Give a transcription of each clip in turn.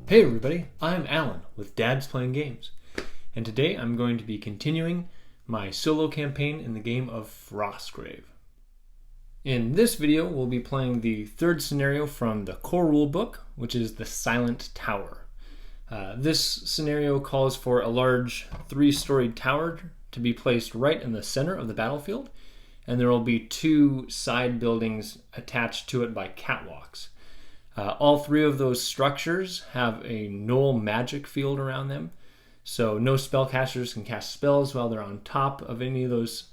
Hey everybody, I'm Alan with Dad's Playing Games, and today I'm going to be continuing my solo campaign in the game of Frostgrave. In this video, we'll be playing the third scenario from the core rulebook, which is the Silent Tower. This scenario calls for a large 3-storied tower to be placed right in the center of the battlefield, and there will be 2 side buildings attached to it by catwalks. All 3 of those structures have a null magic field around them, so no spellcasters can cast spells while they're on top of any of those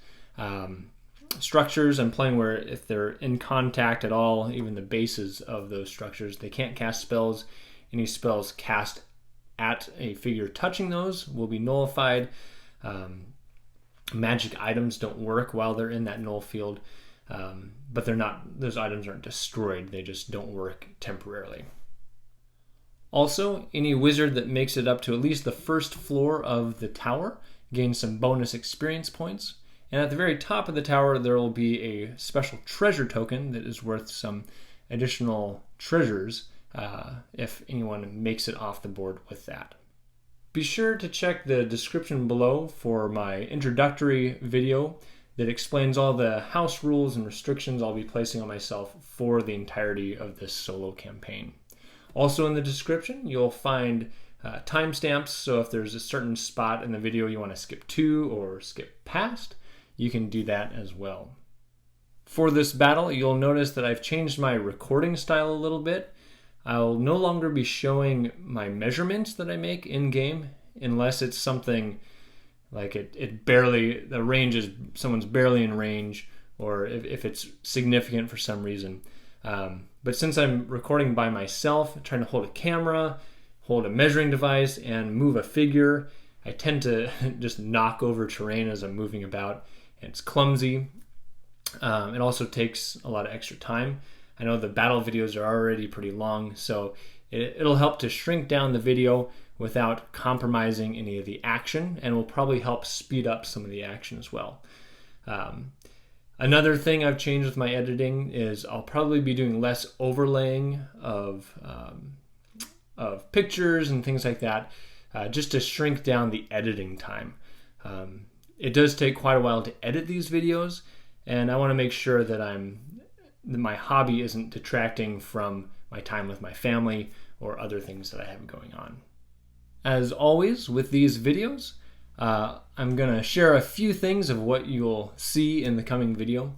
structures. I'm playing where if they're in contact at all, even the bases of those structures, they can't cast spells. Any spells cast at a figure touching those will be nullified. Magic items don't work while they're in that null field. But those items aren't destroyed, they just don't work temporarily. Also, any wizard that makes it up to at least the first floor of the tower gains some bonus experience points. And at the very top of the tower, there will be a special treasure token that is worth some additional treasures if anyone makes it off the board with that. Be sure to check the description below for my introductory video that explains all the house rules and restrictions I'll be placing on myself for the entirety of this solo campaign. Also in the description, you'll find timestamps, so if there's a certain spot in the video you want to skip to or skip past, you can do that as well. For this battle, you'll notice that I've changed my recording style a little bit. I'll no longer be showing my measurements that I make in-game unless it's something like someone's barely in range, or if it's significant for some reason. But since I'm recording by myself, trying to hold a camera, hold a measuring device, and move a figure, I tend to just knock over terrain as I'm moving about, and it's clumsy. It also takes a lot of extra time. I know the battle videos are already pretty long, so it'll help to shrink down the video without compromising any of the action, and will probably help speed up some of the action as well. Another thing I've changed with my editing is I'll probably be doing less overlaying of pictures and things like that, just to shrink down the editing time. It does take quite a while to edit these videos, and I want to make sure that my hobby isn't detracting from my time with my family or other things that I have going on. As always with these videos, I'm going to share a few things of what you'll see in the coming video.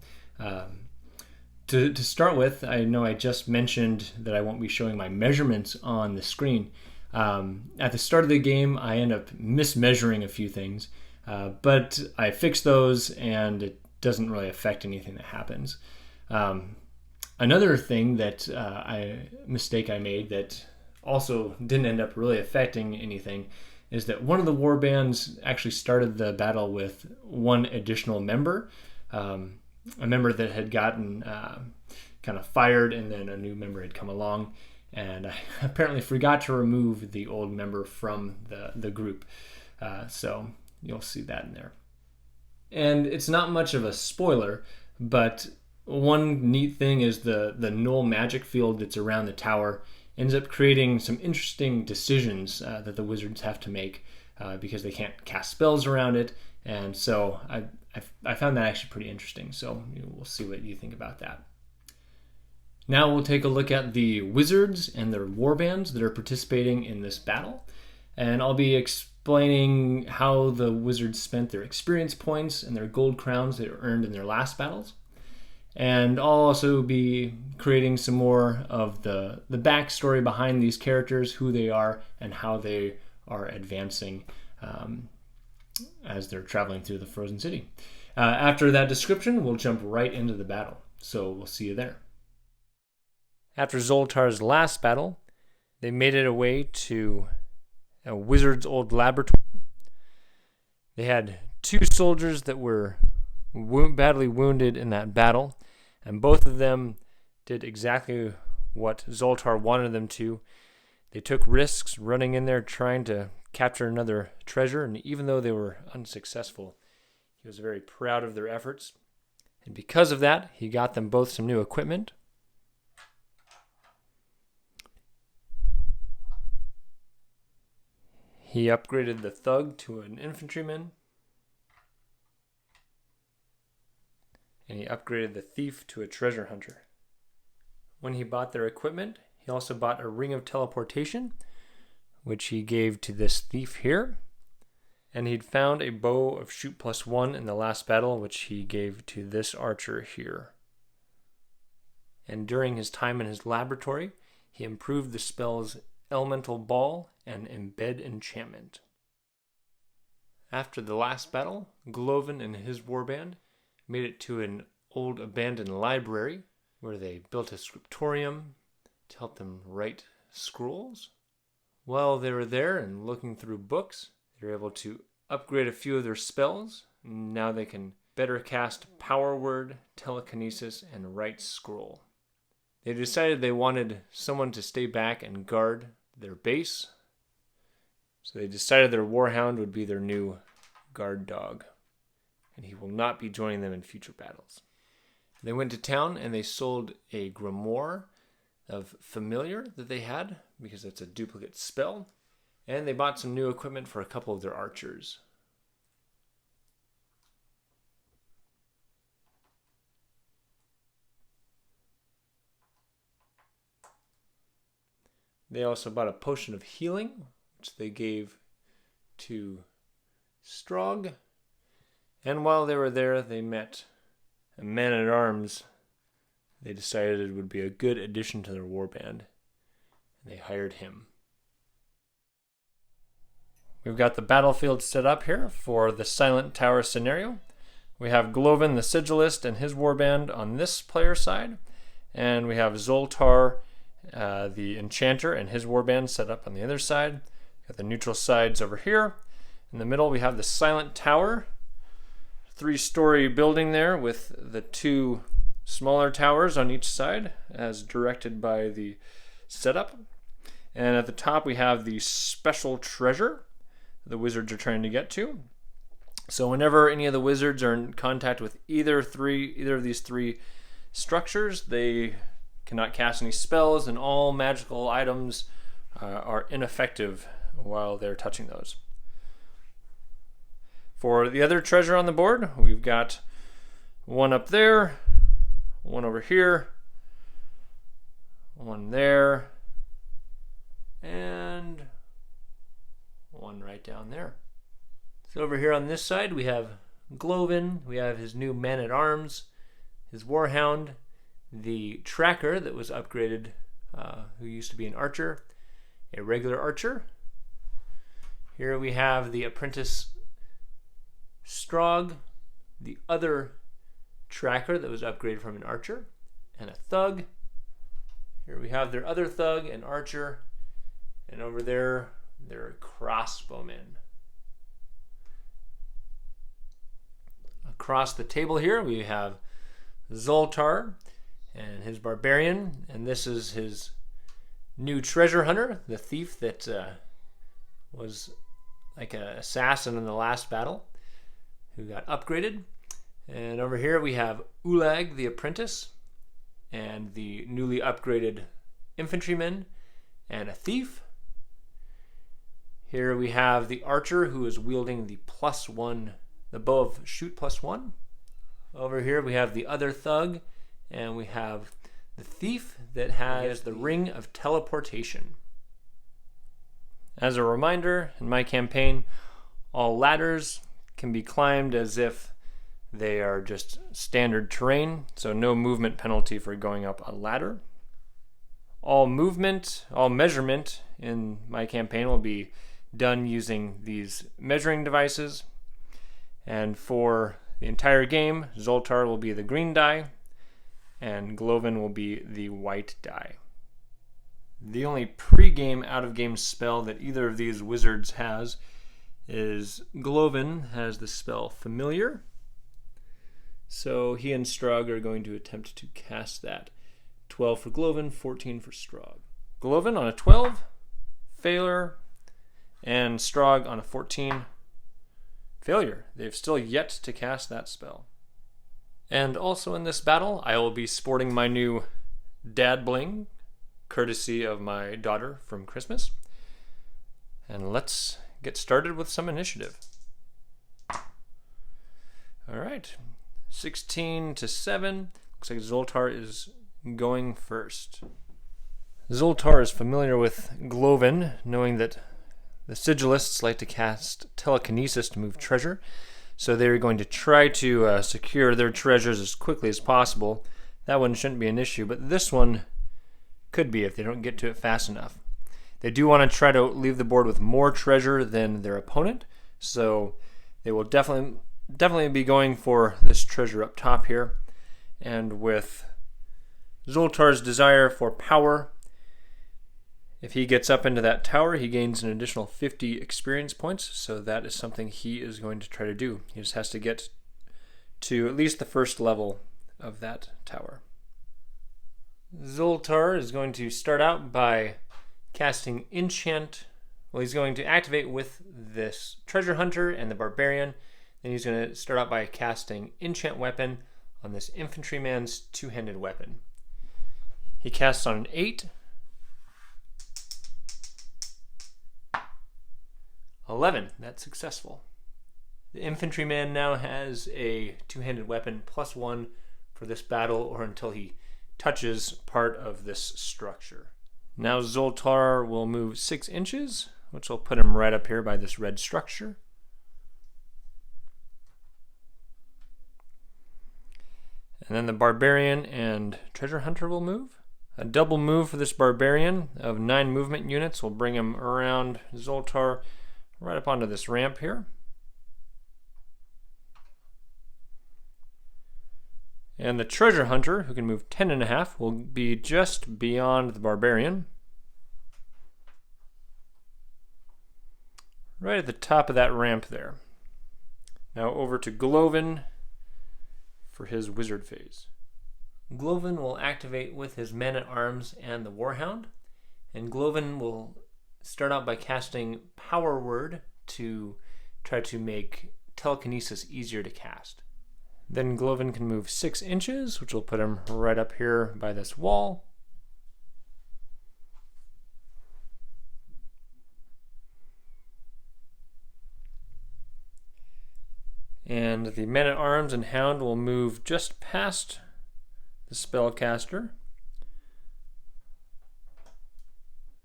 To start with, I know I just mentioned that I won't be showing my measurements on the screen. At the start of the game, I end up mismeasuring a few things, but I fix those and it doesn't really affect anything that happens. Another thing mistake I made that also didn't end up really affecting anything is that one of the war bands actually started the battle with 1 additional member, a member that had gotten kind of fired, and then a new member had come along, and I apparently forgot to remove the old member from the group, so you'll see that in there. And it's not much of a spoiler, but one neat thing is the null magic field that's around the tower ends up creating some interesting decisions that the wizards have to make because they can't cast spells around it, and so I found that actually pretty interesting, so we'll see what you think about that. Now we'll take a look at the wizards and their warbands that are participating in this battle, and I'll be explaining how the wizards spent their experience points and their gold crowns they earned in their last battles. And I'll also be creating some more of the backstory behind these characters, who they are, and how they are advancing as they're traveling through the Frozen City. After that description, we'll jump right into the battle. So we'll see you there. After Zultar's last battle, they made it away to a wizard's old laboratory. They had 2 soldiers that were badly wounded in that battle, and both of them did exactly what Zultar wanted them to. They took risks running in there trying to capture another treasure, and even though they were unsuccessful, he was very proud of their efforts. And because of that, he got them both some new equipment. He upgraded the thug to an infantryman. And he upgraded the thief to a treasure hunter. When he bought their equipment, he also bought a ring of teleportation, which he gave to this thief here. And he'd found a bow of shoot +1 in the last battle, which he gave to this archer here. And during his time in his laboratory, he improved the spells Elemental Ball and Embed Enchantment. After the last battle, Gloven and his warband made it to an old abandoned library where they built a scriptorium to help them write scrolls. While they were there and looking through books, they were able to upgrade a few of their spells. Now they can better cast Power Word, Telekinesis, and Write Scroll. They decided they wanted someone to stay back and guard their base. So they decided their Warhound would be their new guard dog. And he will not be joining them in future battles. They went to town and they sold a grimoire of Familiar that they had, because it's a duplicate spell. And they bought some new equipment for a couple of their archers. They also bought a potion of healing, which they gave to Strog. And while they were there, they met a man-at-arms they decided would be a good addition to their warband. And they hired him. We've got the battlefield set up here for the Silent Tower scenario. We have Gloven the Sigilist and his warband on this player side. And we have Zultar the Enchanter and his warband set up on the other side. Got the neutral sides over here. In the middle we have the Silent Tower. 3-story building there with the 2 smaller towers on each side as directed by the setup. And at the top we have the special treasure the wizards are trying to get to. So whenever any of the wizards are in contact with either of these 3 structures, they cannot cast any spells, and all magical items are ineffective while they're touching those. For the other treasure on the board, we've got one up there, one over here, one there, and one right down there. So over here on this side, we have Gloven, we have his new man-at-arms, his Warhound, the tracker that was upgraded, who used to be an archer, a regular archer. Here we have the apprentice Strog, the other tracker that was upgraded from an archer, and a thug. Here we have their other thug and archer, and over there, their crossbowmen. Across the table here, we have Zultar and his barbarian, and this is his new treasure hunter, the thief that was like an assassin in the last battle, who got upgraded. And over here we have Ulag the apprentice, and the newly upgraded infantryman, and a thief. Here we have the archer who is wielding the +1, the bow of shoot +1. Over here we have the other thug, and we have the thief that has the ring of teleportation. As a reminder, in my campaign, all ladders can be climbed as if they are just standard terrain, so no movement penalty for going up a ladder. All measurement in my campaign will be done using these measuring devices. And for the entire game, Zultar will be the green die, and Gloven will be the white die. The only pre-game, out-of-game spell that either of these wizards has is Gloven has the spell Familiar. So he and Strog are going to attempt to cast that. 12 for Gloven, 14 for Strog. Gloven on a 12, failure, and Strog on a 14, failure. They've still yet to cast that spell. And also in this battle, I will be sporting my new dad bling, courtesy of my daughter from Christmas. And let's get started with some initiative. All right, 16-7. Looks like Zultar is going first. Zultar is familiar with Gloven, knowing that the Sigilists like to cast telekinesis to move treasure, so they're going to try to secure their treasures as quickly as possible. That one shouldn't be an issue, but this one could be if they don't get to it fast enough. They do want to try to leave the board with more treasure than their opponent, so they will definitely be going for this treasure up top here. And with Zultar's desire for power, if he gets up into that tower, he gains an additional 50 experience points, so that is something he is going to try to do. He just has to get to at least the first level of that tower. Zultar is going to start out by casting Enchant. Well, he's going to activate with this Treasure Hunter and the Barbarian. Then he's going to start out by casting Enchant Weapon on this Infantryman's two-handed weapon. He casts on an 8. 11. That's successful. The Infantryman now has a two-handed weapon +1 for this battle or until he touches part of this structure. Now Zultar will move 6 inches, which will put him right up here by this red structure. And then the Barbarian and Treasure Hunter will move. A double move for this Barbarian of 9 movement units will bring him around Zultar right up onto this ramp here. And the Treasure Hunter, who can move 10.5, will be just beyond the Barbarian. Right at the top of that ramp there. Now over to Gloven for his wizard phase. Gloven will activate with his Man-at-Arms and the Warhound, and Gloven will start out by casting Power Word to try to make telekinesis easier to cast. Then Gloven can move 6 inches, which will put him right up here by this wall. And the Man-at-Arms and Hound will move just past the spellcaster.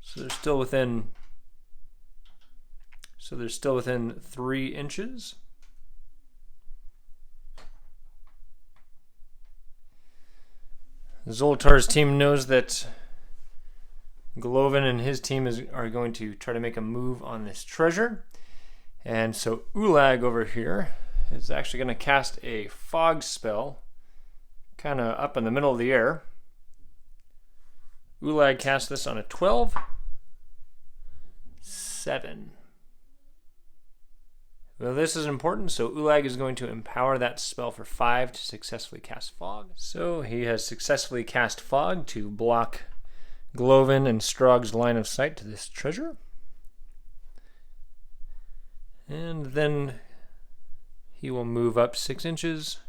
So they're still within 3 inches. Zultar's team knows that Gloven and his team are going to try to make a move on this treasure. And so Ulag over here is actually going to cast a fog spell kind of up in the middle of the air. Ulag casts this on a 12. 7. Well, this is important, so Ulag is going to empower that spell for 5 to successfully cast Fog. So he has successfully cast Fog to block Gloven and Strog's line of sight to this treasure. And then he will move up 6 inches.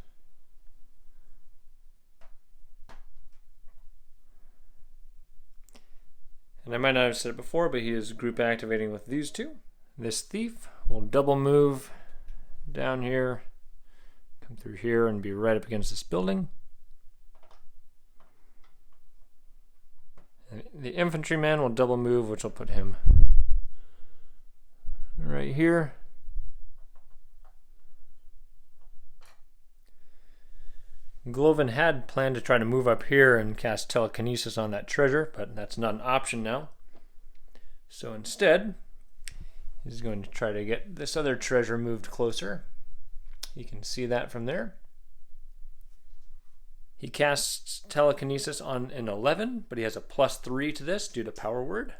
And I might not have said it before, but he is group activating with these two. This thief will double move down here, come through here, and be right up against this building. And the infantryman will double move, which will put him right here. Gloven had planned to try to move up here and cast telekinesis on that treasure, but that's not an option now. So instead, he's going to try to get this other treasure moved closer. You can see that from there. He casts telekinesis on an 11, but he has a +3 to this due to Power Word.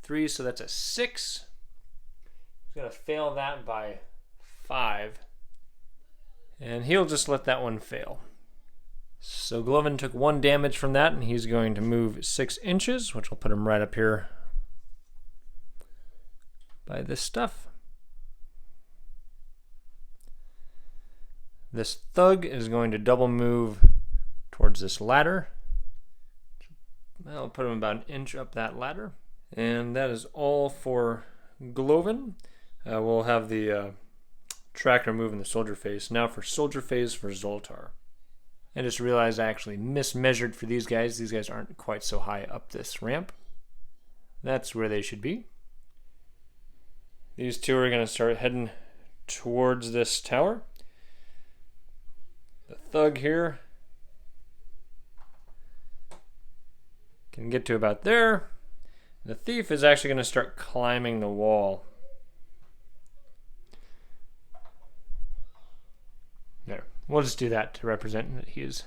3, so that's a 6. He's going to fail that by 5. And he'll just let that one fail. So Gloven took 1 damage from that, and he's going to move 6 inches, which will put him right up here by this stuff. This thug is going to double move towards this ladder. That'll put him about an inch up that ladder. And that is all for Gloven. We'll have the tracker move in the soldier phase. Now for soldier phase for Zultar. I just realized I actually mismeasured for these guys. These guys aren't quite so high up this ramp. That's where they should be. These two are going to start heading towards this tower. The thug here can get to about there. The thief is actually going to start climbing the wall. There. We'll just do that to represent that he is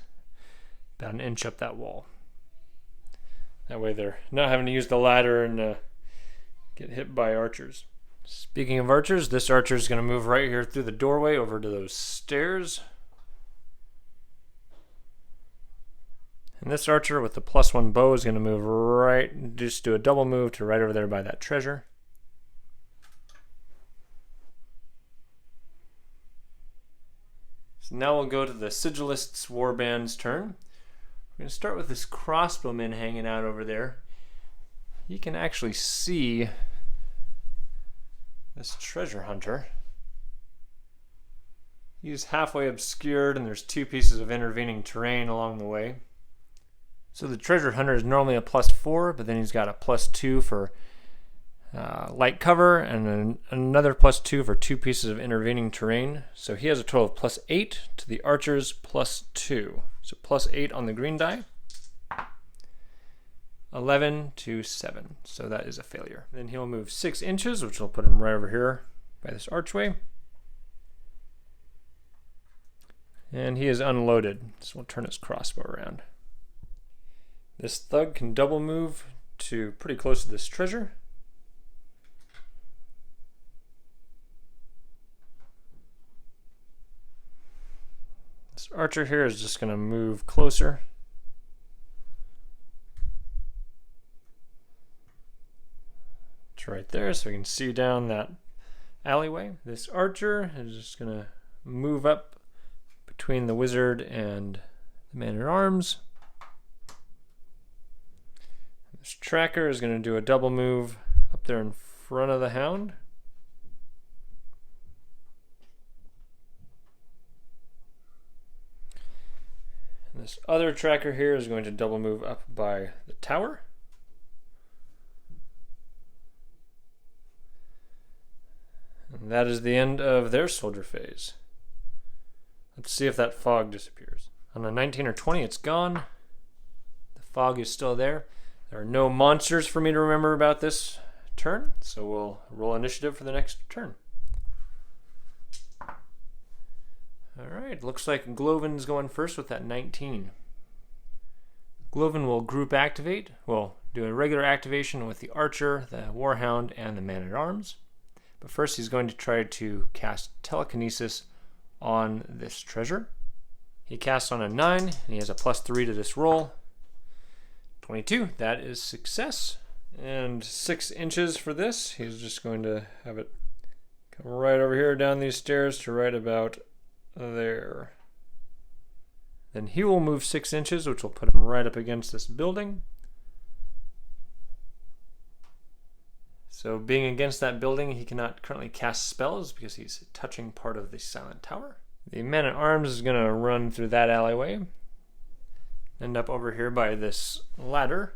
about an inch up that wall. That way they're not having to use the ladder and get hit by archers. Speaking of archers, this archer is going to move right here through the doorway over to those stairs. And this archer with the +1 bow is going to move right, just do a double move to right over there by that treasure. So now we'll go to the Sigilist's warband's turn. We're going to start with this crossbowman hanging out over there. You can actually see this treasure hunter. He's halfway obscured and there's 2 pieces of intervening terrain along the way. So the treasure hunter is normally a +4, but then he's got a +2 for light cover and then another +2 for 2 pieces of intervening terrain. So he has a total of +8 to the archer's +2. So +8 on the green die. 11 to 7. So that is a failure. Then he'll move 6 inches, which will put him right over here by this archway. And he is unloaded, so we'll turn his crossbow around. This thug can double move to pretty close to this treasure. This archer here is just going to move closer. It's right there, so we can see down that alleyway. This archer is just going to move up between the wizard and the man-at-arms. This tracker is going to do a double move up there in front of the hound. And this other tracker here is going to double move up by the tower. And that is the end of their soldier phase. Let's see if that fog disappears. On a 19 or 20, it's gone. The fog is still there. There are no monsters for me to remember about this turn, so we'll roll initiative for the next turn. Alright, looks like Gloven's going first with that 19. Gloven will group activate. We'll do a regular activation with the archer, the warhound, and the man-at-arms. But first he's going to try to cast telekinesis on this treasure. He casts on a 9, and he has a +3 to this roll. 22, that is success. And 6 inches for this. He's just going to have it come right over here down these stairs to right about there. Then he will move 6 inches, which will put him right up against this building. So being against that building, he cannot currently cast spells because he's touching part of the silent tower. The man-at-arms is going to run through that alleyway. End up over here by this ladder.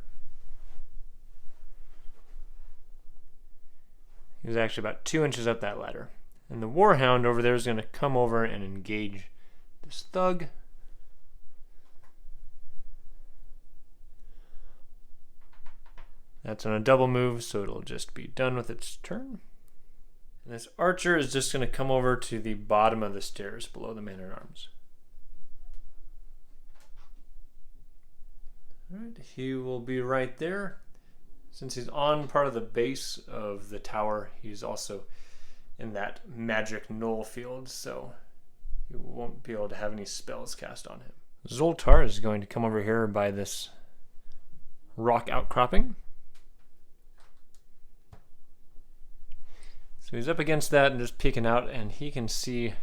He was actually about 2 inches up that ladder. And the warhound over there is going to come over and engage this thug. That's on a double move, so it'll just be done with its turn. And this archer is just going to come over to the bottom of the stairs below the man-at-arms. Alright, he will be right there. Since he's on part of the base of the tower, he's also in that magic null field, so he won't be able to have any spells cast on him. Zultar is going to come over here by this rock outcropping. So he's up against that and just peeking out, and he can see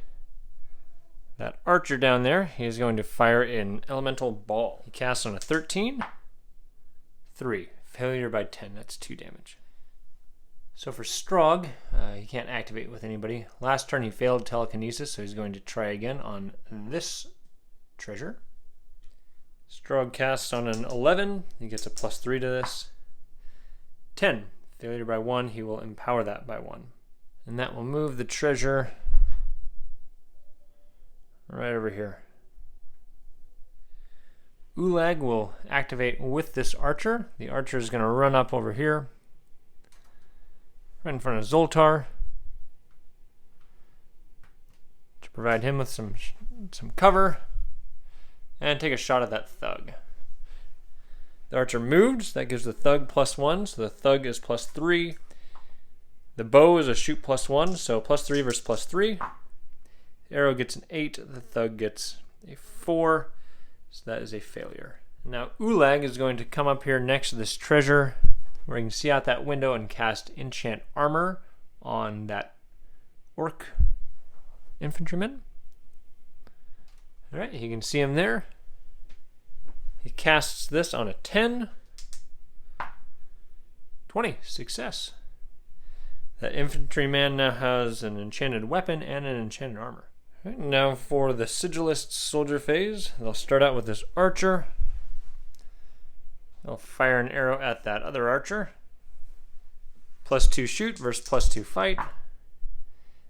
that archer down there. He's going to fire an elemental ball. He casts on a 13. 3. Failure by 10. That's 2 damage. So for Strog, he can't activate with anybody. Last turn he failed telekinesis, so he's going to try again on this treasure. Strog casts on an 11. He gets a +3 to this. 10. Failure by 1. He will empower that by 1. And that will move the treasure right over here. Ulag will activate with this archer. The archer is going to run up over here, right in front of Zultar, to provide him with some cover and take a shot at that thug. The archer moved, so that gives the thug +1, so the thug is +3. The bow is a shoot +1, so +3 versus +3. The arrow gets an 8, the thug gets a 4, so that is a failure. Now Ulag is going to come up here next to this treasure, where you can see out that window and cast Enchant Armor on that orc infantryman. Alright, you can see him there. He casts this on a 10. 20, success. That infantryman now has an enchanted weapon and an enchanted armor. Right, now for the Sigilist soldier phase, they'll start out with this archer. They'll fire an arrow at that other archer. +2 shoot versus +2 fight.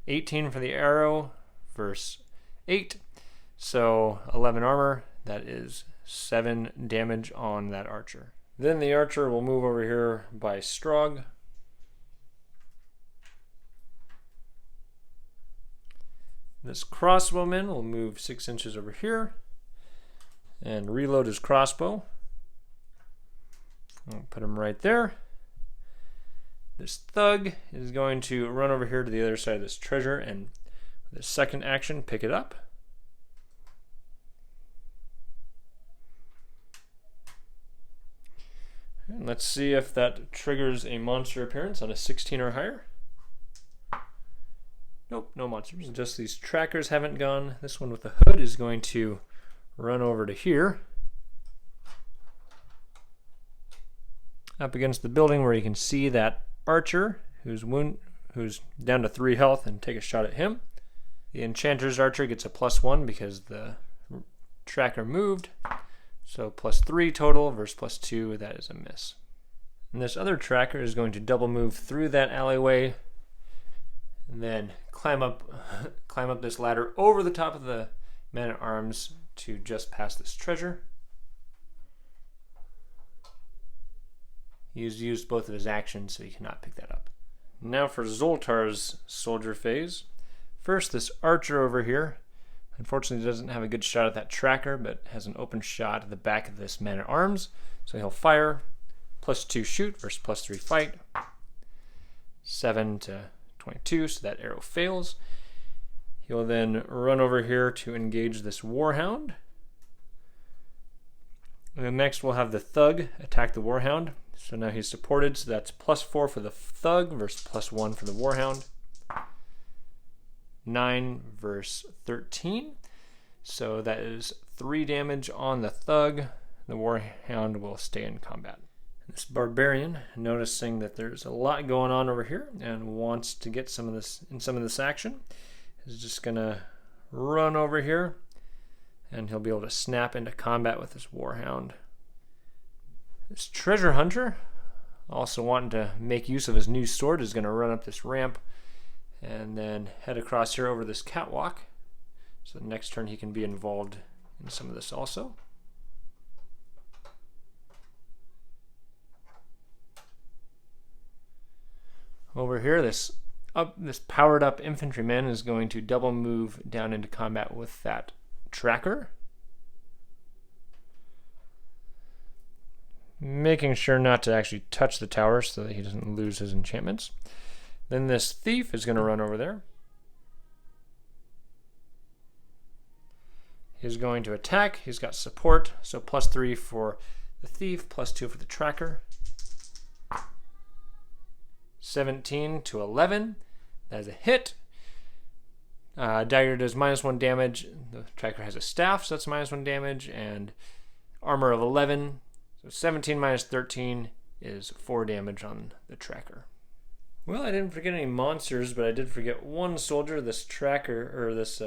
18 for the arrow versus 8. So 11 armor, that is 7 damage on that archer. Then the archer will move over here by Strog. This crossbowman will move 6 inches over here and reload his crossbow. I'll put him right there. This thug is going to run over here to the other side of this treasure and with his second action pick it up. And let's see if that triggers a monster appearance on a 16 or higher. Nope, no monsters. Just these trackers haven't gone. This one with the hood is going to run over to here, up against the building where you can see that archer who's down to 3 health, and take a shot at him. The enchanter's archer gets a +1 because the tracker moved. So +3 total versus +2, that is a miss. And this other tracker is going to double move through that alleyway and then climb up this ladder over the top of the man-at-arms to just past this treasure. He's used both of his actions, so he cannot pick that up. Now for Zultar's soldier phase. First, this archer over here unfortunately doesn't have a good shot at that tracker, but has an open shot at the back of this man-at-arms. So he'll fire, +2 shoot versus +3 fight. 7 to 22, so that arrow fails. He'll then run over here to engage this warhound. And then next we'll have the thug attack the warhound. So now he's supported, so that's +4 for the thug versus +1 for the warhound. 9 versus 13. So that is 3 damage on the thug. The warhound will stay in combat. This barbarian, noticing that there's a lot going on over here and wants to get some of this action, is just gonna run over here, and he'll be able to snap into combat with this warhound. This treasure hunter, also wanting to make use of his new sword, is gonna run up this ramp and then head across here over this catwalk. So the next turn he can be involved in some of this also. Over here, this powered up infantryman is going to double move down into combat with that tracker, making sure not to actually touch the tower so that he doesn't lose his enchantments. Then this thief is going to run over there. He's going to attack. He's got support, so +3 for the thief, +2 for the tracker. 17 to 11. That is a hit. Dagger does -1 damage. The tracker has a staff, so that's -1 damage, and armor of 11. So 17 minus 13 is 4 damage on the tracker. Well, I didn't forget any monsters, but I did forget one soldier. This tracker, or this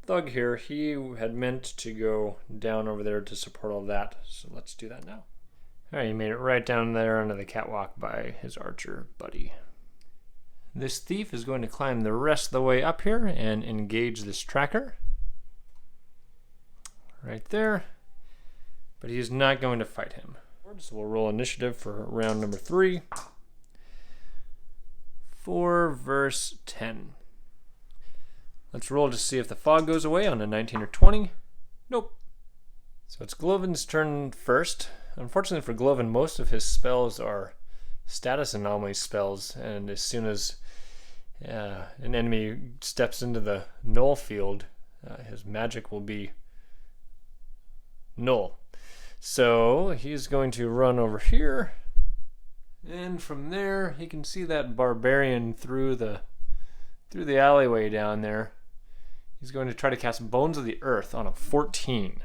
thug here, he had meant to go down over there to support all that. So let's do that now. All right, he made it right down there onto the catwalk by his archer buddy. This thief is going to climb the rest of the way up here and engage this tracker. Right there. But he's not going to fight him. So we'll roll initiative for round number 3. 4 verse 10. Let's roll to see if the fog goes away on a 19 or 20. Nope. So it's Gloven's turn first. Unfortunately for Gloven, most of his spells are status anomaly spells, and as soon as an enemy steps into the null field, his magic will be null. So he's going to run over here, and from there he can see that barbarian through the alleyway down there. He's going to try to cast Bones of the Earth on a 14.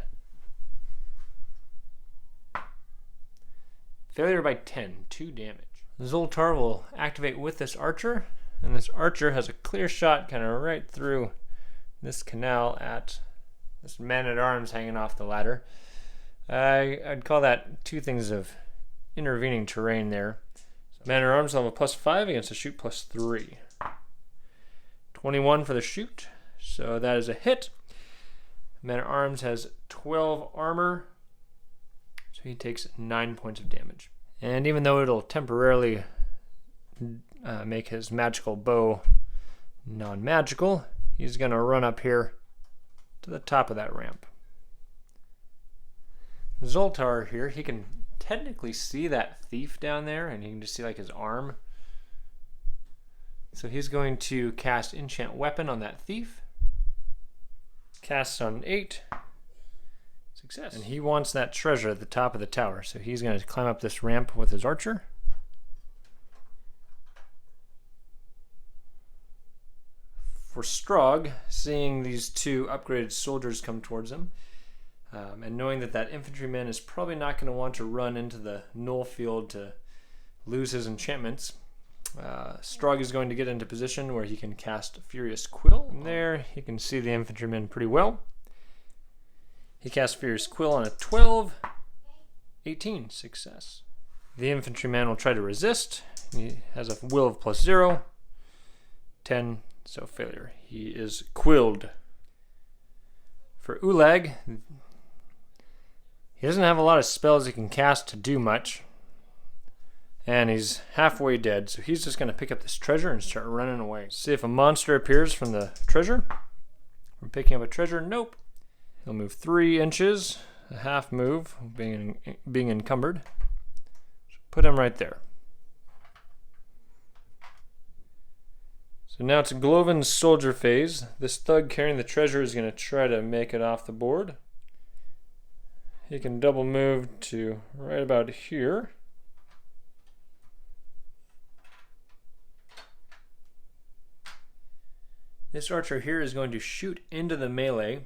Failure by 10, 2 damage. Zultar will activate with this archer, and this archer has a clear shot kind of right through this canal at this man-at-arms hanging off the ladder. I'd call that 2 things of intervening terrain there. So man-at-arms will have a +5 against a shoot +3. 21 for the shoot, so that is a hit. Man-at-arms has 12 armor, so he takes 9 points of damage. And even though it'll temporarily make his magical bow non-magical, he's going to run up here to the top of that ramp. Zultar here, he can technically see that thief down there, and you can just see like his arm. So he's going to cast Enchant Weapon on that thief. Casts on 8. Success. And he wants that treasure at the top of the tower, so he's going to climb up this ramp with his archer. For Strog, seeing these 2 upgraded soldiers come towards him, and knowing that that infantryman is probably not going to want to run into the null field to lose his enchantments, Strog is going to get into position where he can cast Furious Quill. From there, he can see the infantryman pretty well. He casts Furious Quill on a 12, 18, success. The infantryman will try to resist. He has a will of +0, 10, so failure. He is quilled. For Ulag, he doesn't have a lot of spells he can cast to do much, and he's halfway dead, so he's just going to pick up this treasure and start running away. See if a monster appears from the treasure. From picking up a treasure, nope. He'll move 3 inches, a half move, being encumbered. Put him right there. So now it's Gloven's soldier phase. This thug carrying the treasure is going to try to make it off the board. He can double move to right about here. This archer here is going to shoot into the melee.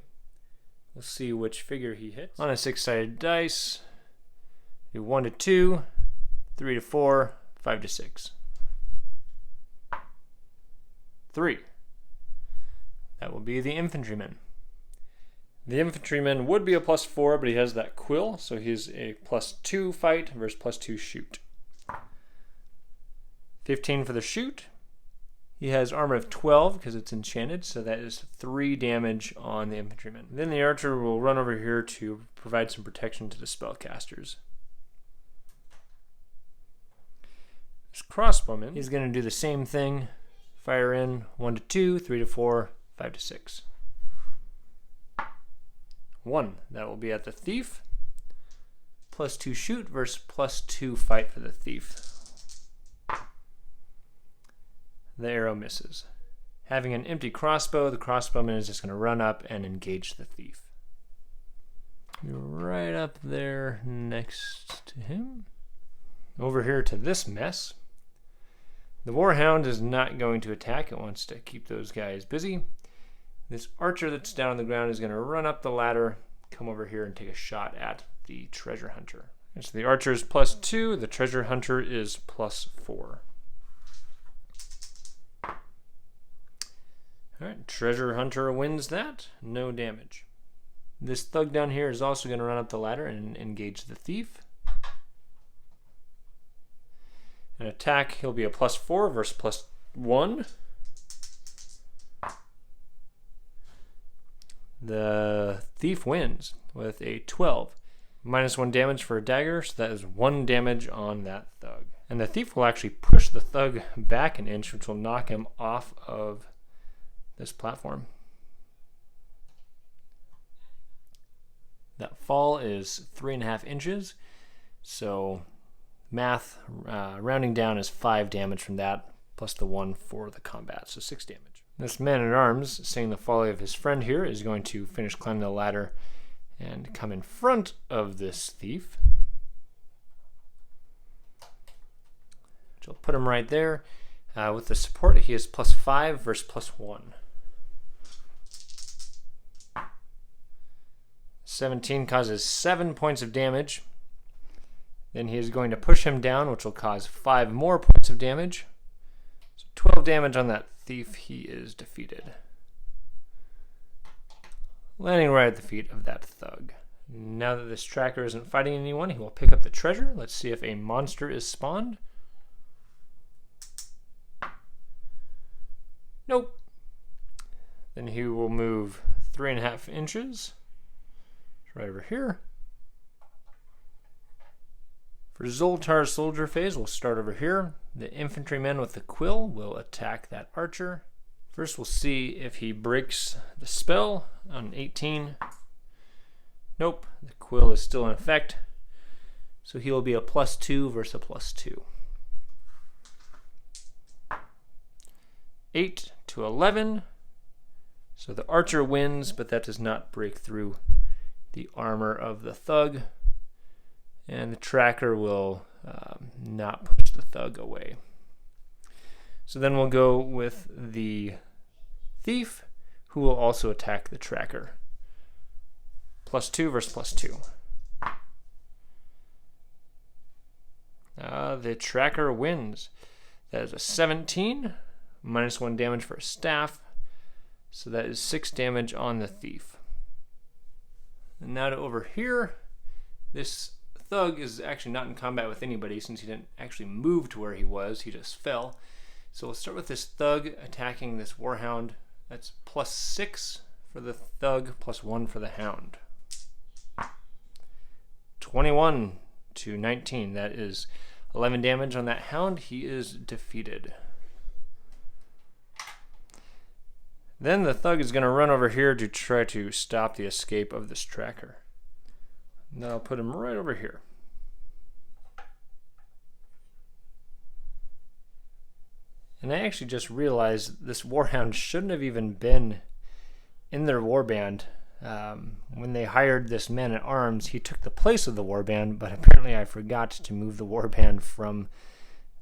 We'll see which figure he hits. On a 6-sided dice, do 1 to 2, 3 to 4, 5 to 6. 3. That will be the infantryman. The infantryman would be a +4, but he has that quill, so he's a +2 fight versus +2 shoot. 15 for the shoot. He has armor of 12 because it's enchanted, so that is 3 damage on the infantryman. Then the archer will run over here to provide some protection to the spellcasters. This crossbowman, he's going to do the same thing. Fire in 1 to 2, 3 to 4, 5 to 6. 1. That will be at the thief. +2 shoot versus +2 fight for the thief. The arrow misses. Having an empty crossbow, the crossbowman is just going to run up and engage the thief. Right up there next to him. Over here to this mess. The Warhound is not going to attack. It wants to keep those guys busy. This archer that's down on the ground is going to run up the ladder, come over here and take a shot at the treasure hunter. And so the archer is +2, the treasure hunter is +4. Alright, Treasure Hunter wins that. No damage. This thug down here is also going to run up the ladder and engage the thief. An attack, he'll be a +4 versus +1. The thief wins with a 12. -1 damage for a dagger, so that is 1 damage on that thug. And the thief will actually push the thug back an inch, which will knock him off of this platform. That fall is 3.5 inches, so math, rounding down is 5 damage from that, plus the 1 for the combat, so 6 damage. This man-at-arms, seeing the folly of his friend here, is going to finish climbing the ladder and come in front of this thief. Which will put him right there. With the support, he is +5 versus +1. 17 causes 7 points of damage. Then he is going to push him down, which will cause 5 more points of damage. So 12 damage on that thief. He is defeated. Landing right at the feet of that thug. Now that this tracker isn't fighting anyone, he will pick up the treasure. Let's see if a monster is spawned. Nope. Then he will move 3.5 inches. Right over here. For Zultar's soldier phase, we'll start over here. The infantryman with the quill will attack that archer. First, we'll see if he breaks the spell on 18. Nope, the quill is still in effect. So he will be a +2 versus a +2. 8 to 11. So the archer wins, but that does not break through the armor of the thug. And the tracker will not push the thug away. So then we'll go with the thief, who will also attack the tracker. +2 versus +2. The tracker wins. That is a 17, -1 damage for a staff. So that is 6 damage on the thief. And now to over here. This thug is actually not in combat with anybody since he didn't actually move to where he was. He just fell. So we'll start with this thug attacking this warhound. That's +6 for the thug, +1 for the hound. 21 to 19. That is 11 damage on that hound. He is defeated. Then the thug is going to run over here to try to stop the escape of this tracker. Now I'll put him right over here. And I actually just realized this warhound shouldn't have even been in their warband. When they hired this man-at-arms, he took the place of the warband, but apparently I forgot to move the warband from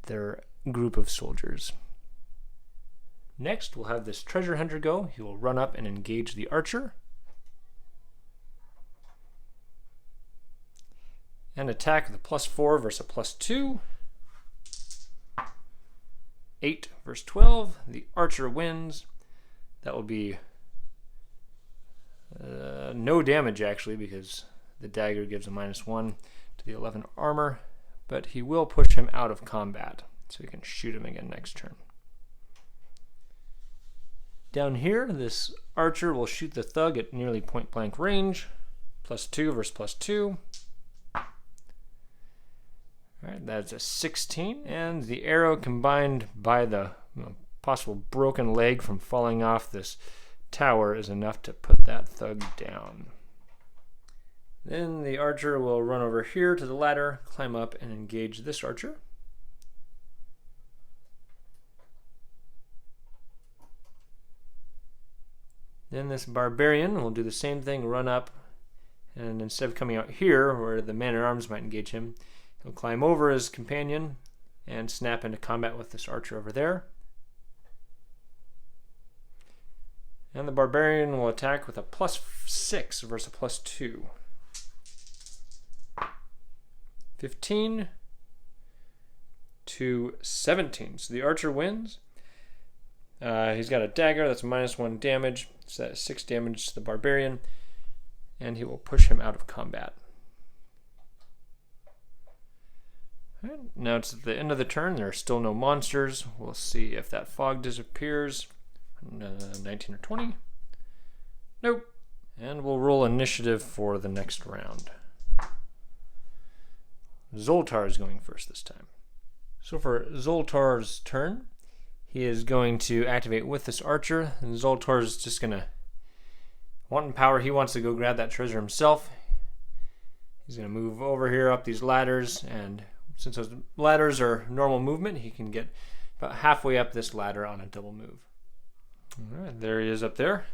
their group of soldiers. Next, we'll have this treasure hunter go. He will run up and engage the archer. And attack with a +4 versus a +2. 8 versus 12. The archer wins. That will be no damage, actually, because the dagger gives a -1 to the 11 armor. But he will push him out of combat, so we can shoot him again next turn. Down here, this archer will shoot the thug at nearly point-blank range. +2 versus +2. Alright, that's a 16, and the arrow combined by the possible broken leg from falling off this tower is enough to put that thug down. Then the archer will run over here to the ladder, climb up, and engage this archer. Then this barbarian will do the same thing, run up, and instead of coming out here where the man-at-arms might engage him, he'll climb over his companion and snap into combat with this archer over there. And the barbarian will attack with a +6 versus a +2. 15 to 17. So the archer wins. He's got a dagger that's -1 damage, so that's 6 damage to the barbarian, and he will push him out of combat. Right, now it's at the end of the turn. There are still no monsters. We'll see if that fog disappears. 19 or 20. Nope. And we'll roll initiative for the next round. Zultar is going first this time. So for Zultar's turn, he is going to activate with this archer, and Zultar is just going to, wanting power, he wants to go grab that treasure himself. He's going to move over here up these ladders, and since those ladders are normal movement, he can get about halfway up this ladder on a double move. All right, there he is up there.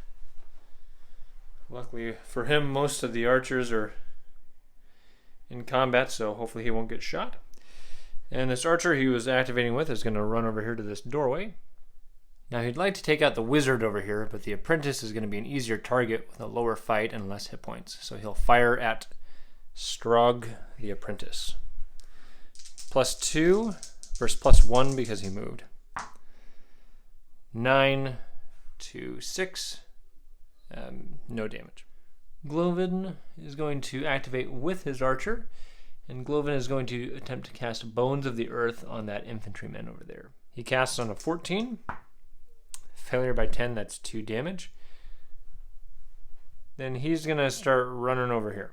Luckily for him, most of the archers are in combat, so hopefully he won't get shot. And this archer he was activating with is going to run over here to this doorway. Now he'd like to take out the wizard over here, but the apprentice is going to be an easier target with a lower fight and less hit points. So he'll fire at Frostgrave the apprentice. +2 versus +1 because he moved. 9 to 6. No damage. Gloven is going to activate with his archer, and Gloven is going to attempt to cast Bones of the Earth on that infantryman over there. He casts on a 14. Failure by 10, that's 2 damage. Then he's going to start running over here,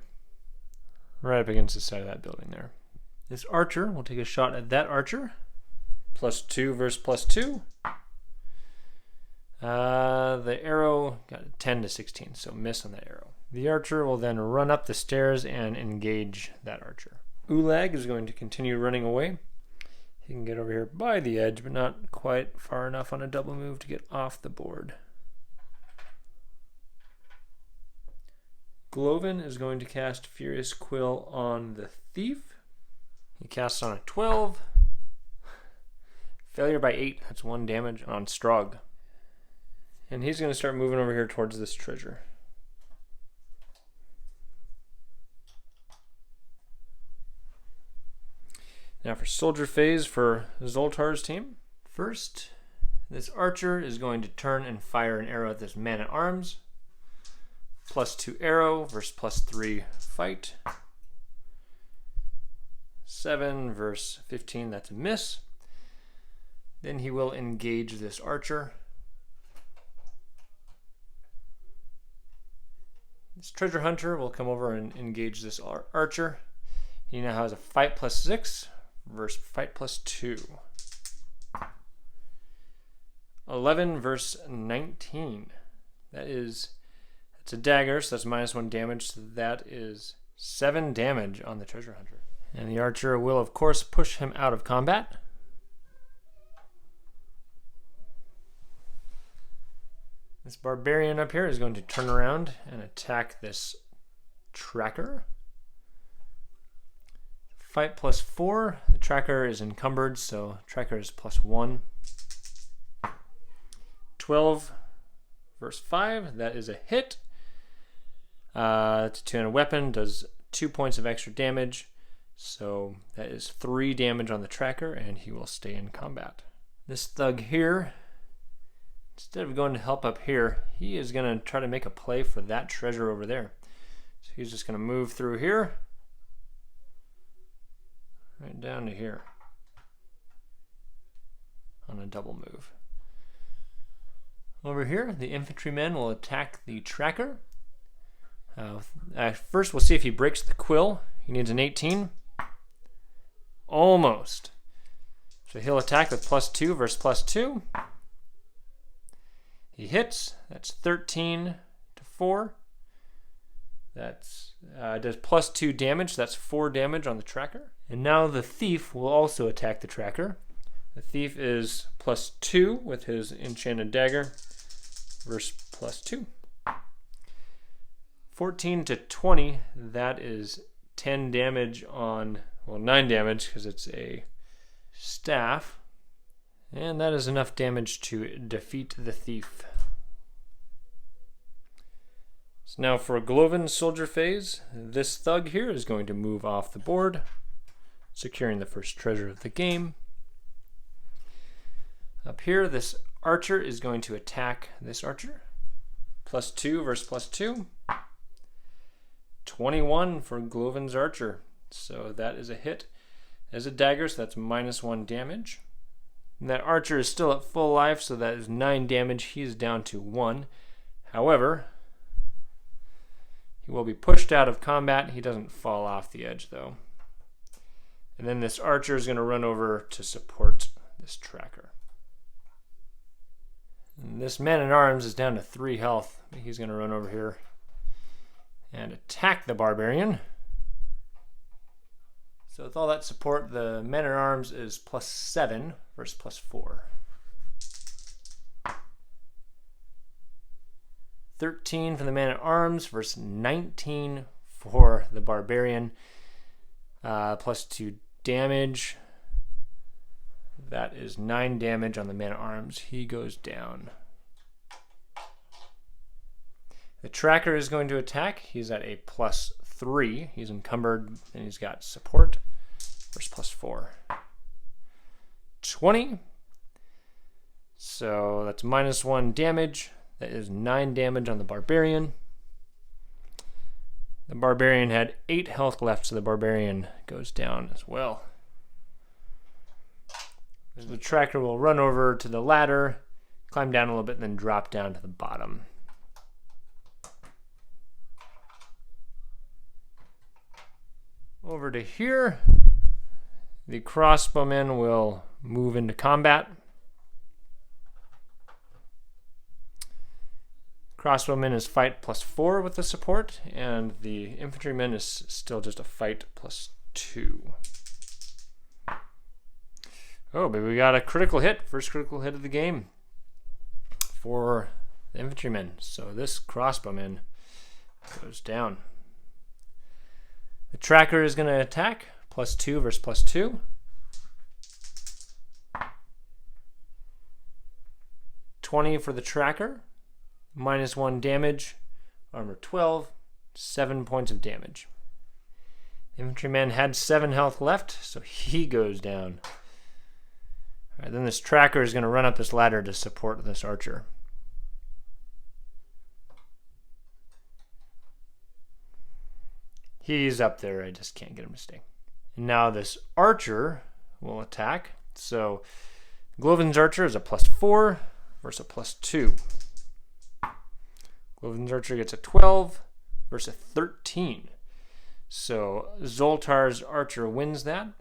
right up against the side of that building there. This archer will take a shot at that archer. +2 versus +2. The arrow got a 10 to 16, so miss on that arrow. The archer will then run up the stairs and engage that archer. Ulag is going to continue running away. He can get over here by the edge, but not quite far enough on a double move to get off the board. Gloven is going to cast Furious Quill on the thief. He casts on a 12. Failure by 8, that's 1 damage on Strog. And he's going to start moving over here towards this treasure. Now for soldier phase for Zultar's team. First, this archer is going to turn and fire an arrow at this man-at-arms. +2 arrow versus +3 fight. 7 versus 15, that's a miss. Then he will engage this archer. This treasure hunter will come over and engage this archer. He now has a fight +6 versus fight +2. 11 versus 19. That's a dagger, so that's -1 damage. So that is 7 damage on the treasure hunter. And the archer will, of course, push him out of combat. This barbarian up here is going to turn around and attack this tracker. Fight +4. The tracker is encumbered, so tracker is +1. 12 versus 5. That is a hit. It's a two-handed weapon. Does 2 points of extra damage. So that is 3 damage on the tracker, and he will stay in combat. This thug here, instead of going to help up here, he is going to try to make a play for that treasure over there. So he's just going to move through here, right down to here on a double move. Over here, the infantryman will attack the tracker. First, we'll see if he breaks the quill. He needs an 18. Almost. So he'll attack with +2 versus +2. He hits. That's 13 to 4. That's does +2 damage. That's 4 damage on the tracker. And now the thief will also attack the tracker. The thief is +2 with his enchanted dagger versus +2. 14 to 20. That is 10 damage on, well, 9 damage because it's a staff. And that is enough damage to defeat the thief. So now for Gloven soldier phase, this thug here is going to move off the board, securing the first treasure of the game. Up here, this archer is going to attack this archer. +2 versus +2. 21 for Gloven's archer. So that is a hit. As a dagger, so that's -1 damage. And that archer is still at full life, so that is 9 damage. He is down to 1. However, he will be pushed out of combat. He doesn't fall off the edge, though. And then this archer is going to run over to support this tracker. And this man-at-arms is down to 3 health. He's going to run over here and attack the barbarian. So with all that support, the man-at-arms is +7 versus +4. 13 for the man-at-arms versus 19 for the barbarian. +2 damage. That is 9 damage on the man-at-arms. He goes down. The tracker is going to attack. He's at a +3. He's encumbered and he's got support. Versus +4. 20. So that's -1 damage. That is 9 damage on the barbarian. The barbarian had 8 health left, so the barbarian goes down as well. The tracker will run over to the ladder, climb down a little bit, and then drop down to the bottom. Over to here, the crossbowmen will move into combat. Crossbowman is fight +4 with the support, and the infantryman is still just a fight +2. Oh, but we got a critical hit, first critical hit of the game for the infantryman. So this crossbowman goes down. The tracker is going to attack, +2 versus +2. 20 for the tracker. -1 damage, armor 12, 7 points of damage. Infantryman had 7 health left, so he goes down. All right, then this tracker is going to run up this ladder to support this archer. He's up there, I just can't get him to stay. And now this archer will attack. So Gloven's archer is a +4 versus a +2. Gloven's archer gets a 12 versus a 13. So Zultar's archer wins that.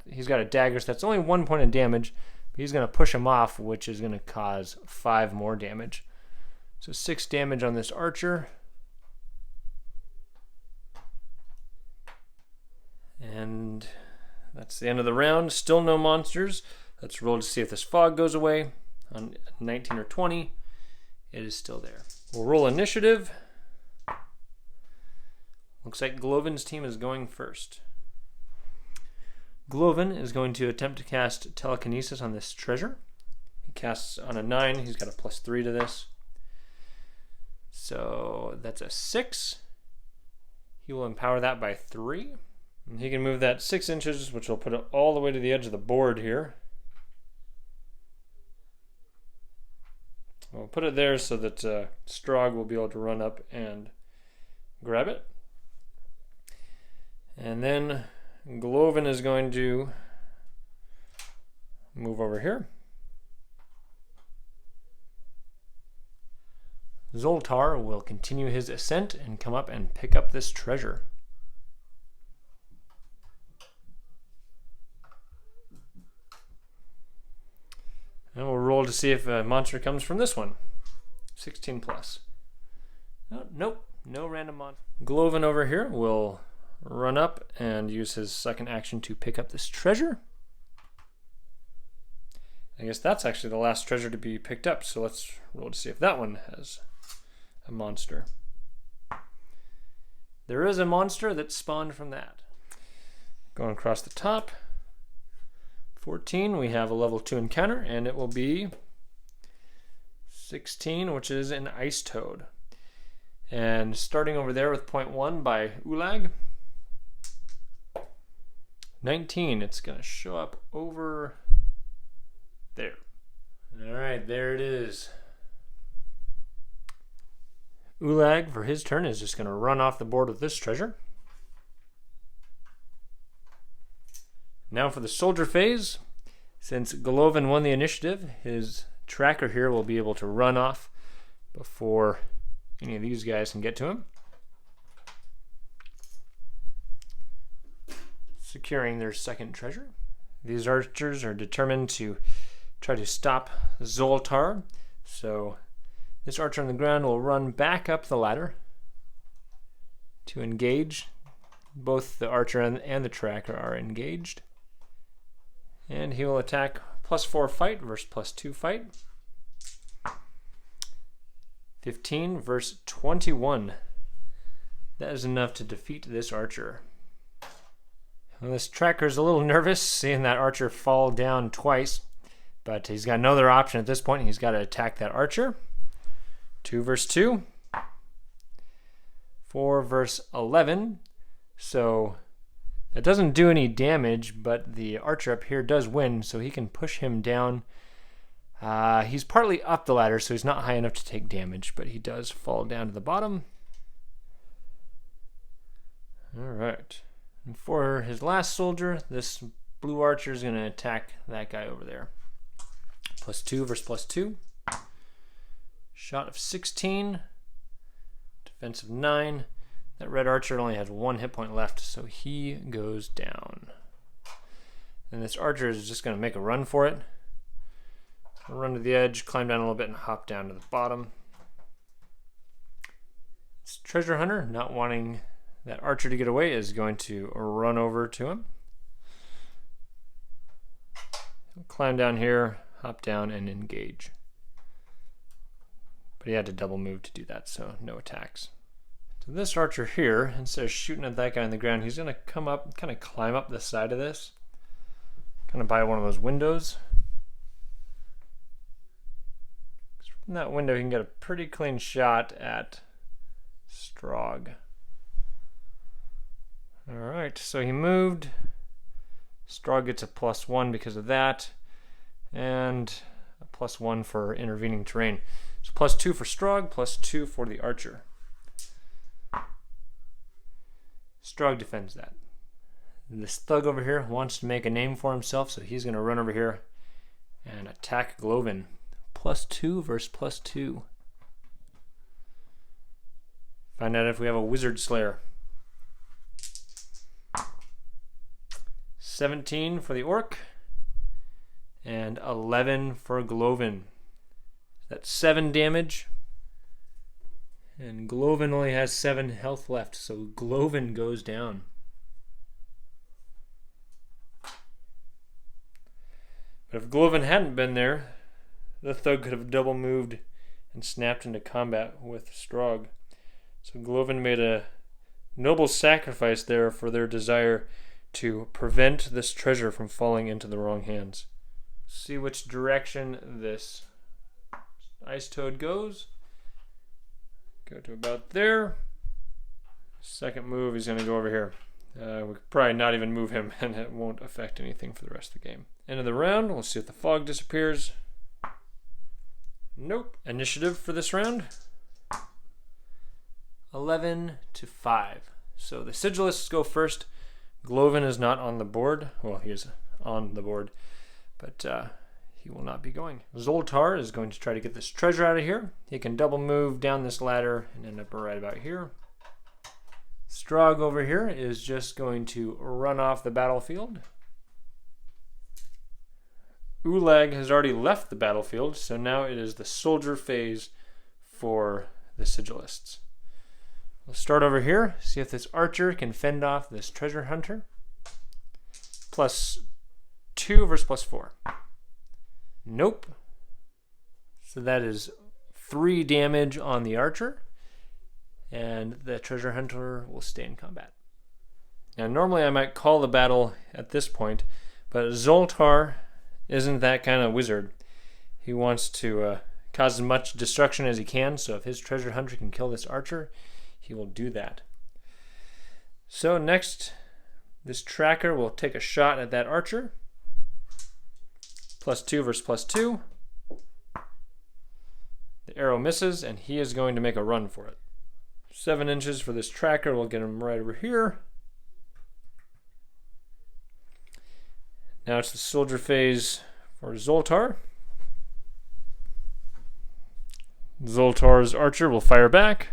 He's got a dagger, so that's only 1 point of damage. But he's going to push him off, which is going to cause 5 more damage. So 6 damage on this archer. And that's the end of the round. Still no monsters. Let's roll to see if this fog goes away. On 19 or 20, it is still there. We'll roll initiative. Looks like Gloven's team is going first. Gloven is going to attempt to cast telekinesis on this treasure. He casts on a 9. He's got a +3 to this. So that's a 6. He will empower that by 3. And he can move that 6 inches, which will put it all the way to the edge of the board here. We'll put it there so that Strog will be able to run up and grab it. And then Gloven is going to move over here. Zultar will continue his ascent and come up and pick up this treasure. And we'll roll to see if a monster comes from this one. 16 plus. Oh, nope, no random monster. Gloven over here will run up and use his second action to pick up this treasure. I guess that's actually the last treasure to be picked up, so let's roll to see if that one has a monster. There is a monster that spawned from that. Going across the top. 14, we have a level 2 encounter, and it will be 16, which is an ice toad. And starting over there with point 1 by Ulag. 19, it's going to show up over there. All right, there it is. Ulag, for his turn, is just going to run off the board with this treasure. Now for the soldier phase. Since Gloven won the initiative, his tracker here will be able to run off before any of these guys can get to him, securing their second treasure. These archers are determined to try to stop Zultar, so this archer on the ground will run back up the ladder to engage. Both the archer and the tracker are engaged. And he will attack +4 fight versus +2 fight. 15 versus 21. That is enough to defeat this archer. Well, this tracker is a little nervous seeing that archer fall down twice, but he's got no other option at this point. He's got to attack that archer. 2 versus 2. 4 versus 11. So that doesn't do any damage, but the archer up here does win, so he can push him down. He's partly up the ladder, so he's not high enough to take damage, but he does fall down to the bottom. All right. And for his last soldier, this blue archer is going to attack that guy over there. +2 versus +2. Shot of 16. Defense of 9. That red archer only has 1 hit point left, so he goes down. And this archer is just going to make a run for it. Run to the edge, climb down a little bit, and hop down to the bottom. This treasure hunter, not wanting that archer to get away, is going to run over to him. He'll climb down here, hop down, and engage. But he had to double move to do that, so no attacks. So this archer here, instead of shooting at that guy on the ground, he's going to come up, kind of climb up the side of this, kind of by one of those windows. From that window, he can get a pretty clean shot at Strog. All right, so he moved. Strog gets a +1 because of that, and a +1 for intervening terrain. So +2 for Strog, +2 for the archer. Strog defends that. This thug over here wants to make a name for himself, so he's going to run over here and attack Gloven. +2 versus +2. Find out if we have a wizard slayer. 17 for the orc and 11 for Gloven. That's 7 damage. And Gloven only has 7 health left, so Gloven goes down. But if Gloven hadn't been there, the thug could have double moved and snapped into combat with Strog. So Gloven made a noble sacrifice there for their desire to prevent this treasure from falling into the wrong hands. See which direction this ice toad goes. Go to about there. Second move, he's going to go over here. We could probably not even move him, and it won't affect anything for the rest of the game. End of the round. We'll see if the fog disappears. Nope. Initiative for this round. 11 to 5. So the Sigilists go first. Gloven is not on the board. Well, he is on the board, but he will not be going. Zultar is going to try to get this treasure out of here. He can double move down this ladder and end up right about here. Strog over here is just going to run off the battlefield. Ulag has already left the battlefield, so now it is the soldier phase for the Sigilists. We'll start over here, see if this archer can fend off this treasure hunter. +2 versus +4. Nope. So that is 3 damage on the archer, and the treasure hunter will stay in combat. Now normally I might call the battle at this point, but Zultar isn't that kind of wizard. He wants to cause as much destruction as he can, so if his treasure hunter can kill this archer, he will do that. So next, this tracker will take a shot at that archer. +2 versus +2. The arrow misses, and he is going to make a run for it. 7 inches for this tracker. We'll get him right over here. Now it's the soldier phase for Zultar. Zultar's archer will fire back.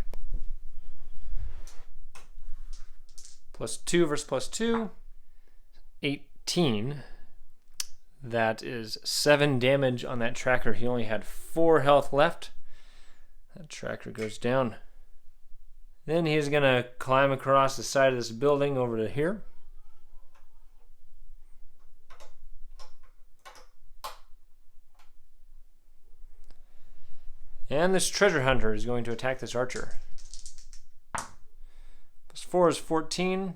+2 versus +2. 18. That is 7 damage on that tracker. He only had 4 health left. That tracker goes down. Then he's going to climb across the side of this building over to here. And this treasure hunter is going to attack this archer. +4 is 14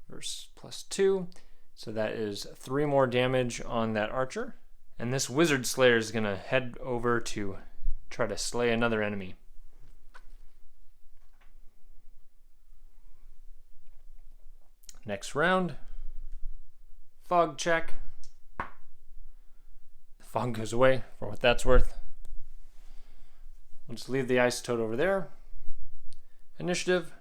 versus +2. So that is 3 more damage on that archer. And this wizard slayer is going to head over to try to slay another enemy. Next round. Fog check. The fog goes away for what that's worth. We'll just leave the isotope over there. Initiative.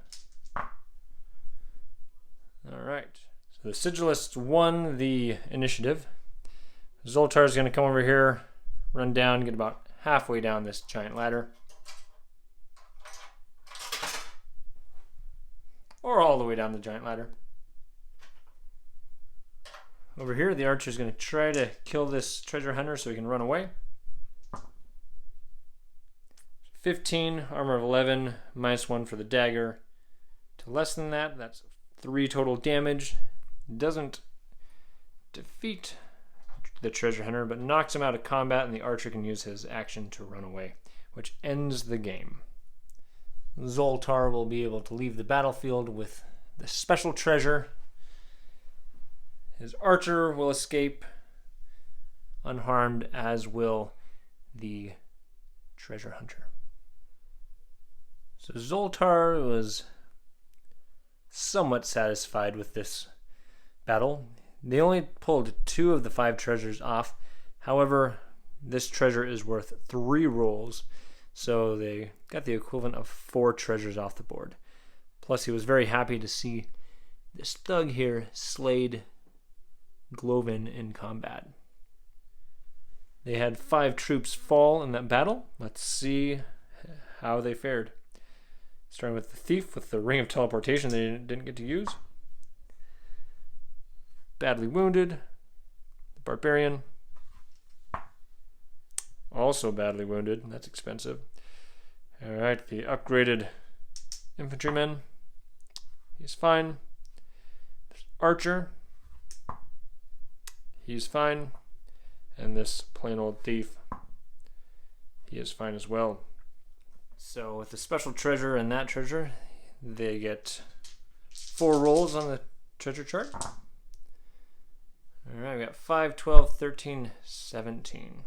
Alright. So the Sigilists won the initiative. Zultar is going to come over here, run down, get about halfway down this giant ladder. Or all the way down the giant ladder. Over here, the archer is going to try to kill this treasure hunter so he can run away. 15, armor of 11, -1 for the dagger. To less than that, that's 3 total damage. Doesn't defeat the treasure hunter, but knocks him out of combat, and the archer can use his action to run away, which ends the game. Zultar will be able to leave the battlefield with the special treasure. His archer will escape unharmed, as will the treasure hunter. So Zultar was somewhat satisfied with this battle. They only pulled 2 of the 5 treasures off. However, this treasure is worth 3 rolls, so they got the equivalent of 4 treasures off the board. Plus, he was very happy to see this thug here slayed Gloven in combat. They had 5 troops fall in that battle. Let's see how they fared. Starting with the thief with the ring of teleportation they didn't get to use. Badly wounded. The barbarian. Also badly wounded. That's expensive. Alright, the upgraded infantryman. He's fine. There's archer. He's fine. And this plain old thief. He is fine as well. So with the special treasure and that treasure, they get 4 rolls on the treasure chart. Alright, we got 5, 12, 13, 17.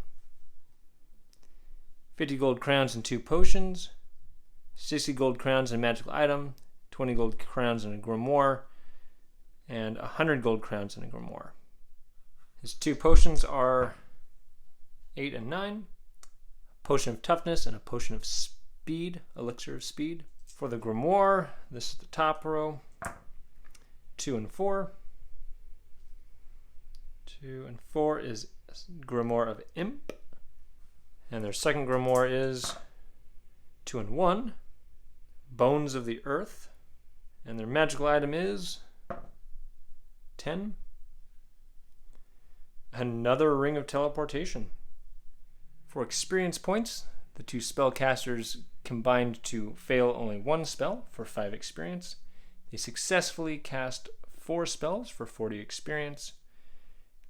50 gold crowns and 2 potions. 60 gold crowns and a magical item. 20 gold crowns and a grimoire. And 100 gold crowns and a grimoire. His 2 potions are 8 and 9. A potion of toughness and a potion of speed, elixir of speed. For the grimoire, this is the top row. 2 and 4. 2 and 4 is grimoire of imp. And their second grimoire is 2 and 1. Bones of the earth. And their magical item is 10. Another ring of teleportation. For experience points, the 2 spellcasters combined to fail only 1 spell for 5 experience. They successfully cast 4 spells for 40 experience.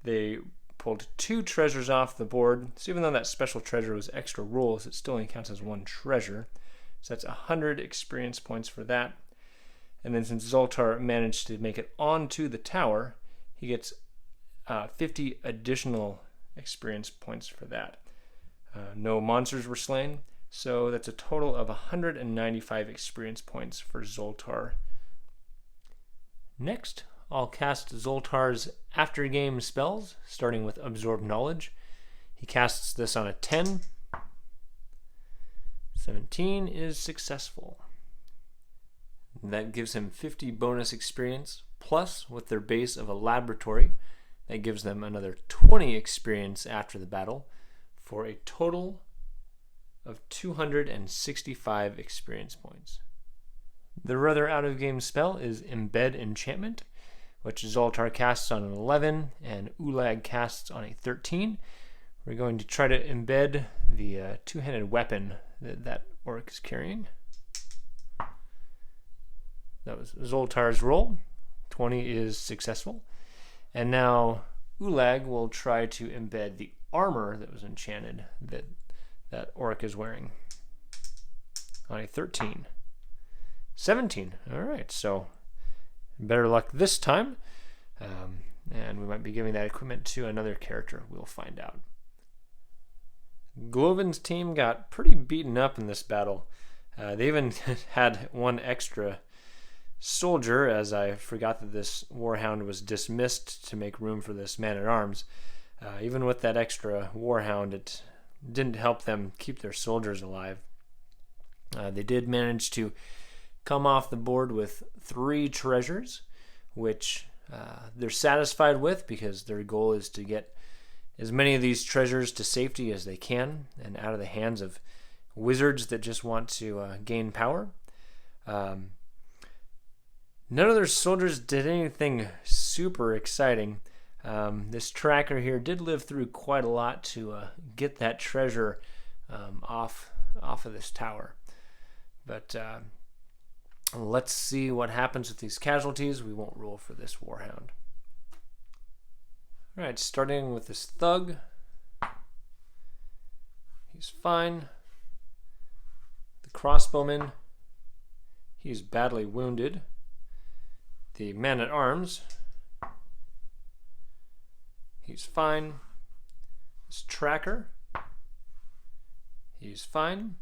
They pulled 2 treasures off the board. So even though that special treasure was extra rolls, it still only counts as 1 treasure. So that's 100 experience points for that. And then since Zultar managed to make it onto the tower, he gets 50 additional experience points for that. No monsters were slain, so that's a total of 195 experience points for Zultar. Next, I'll cast Zultar's after-game spells, starting with Absorb Knowledge. He casts this on a 10. 17 is successful. That gives him 50 bonus experience, plus with their base of a laboratory, that gives them another 20 experience after the battle, for a total of 265 experience points. The rather out-of-game spell is Embed Enchantment, which Zultar casts on an 11 and Ulag casts on a 13. We're going to try to embed the two-handed weapon that orc is carrying. That was Zultar's roll. 20 is successful. And now Ulag will try to embed the armor that was enchanted that orc is wearing on a 13. 17. All right, so better luck this time. And we might be giving that equipment to another character. We'll find out. Gloven's team got pretty beaten up in this battle. They even had one extra soldier, as I forgot that this warhound was dismissed to make room for this man-at-arms. Even with that extra warhound, it didn't help them keep their soldiers alive. They did manage to come off the board with 3 treasures, which they're satisfied with because their goal is to get as many of these treasures to safety as they can and out of the hands of wizards that just want to gain power. None of their soldiers did anything super exciting. This tracker here did live through quite a lot to get that treasure off of this tower. But let's see what happens with these casualties. We won't roll for this warhound. All right, starting with this thug. He's fine. The crossbowman. He's badly wounded. The man-at-arms. He's fine. This tracker. He's fine.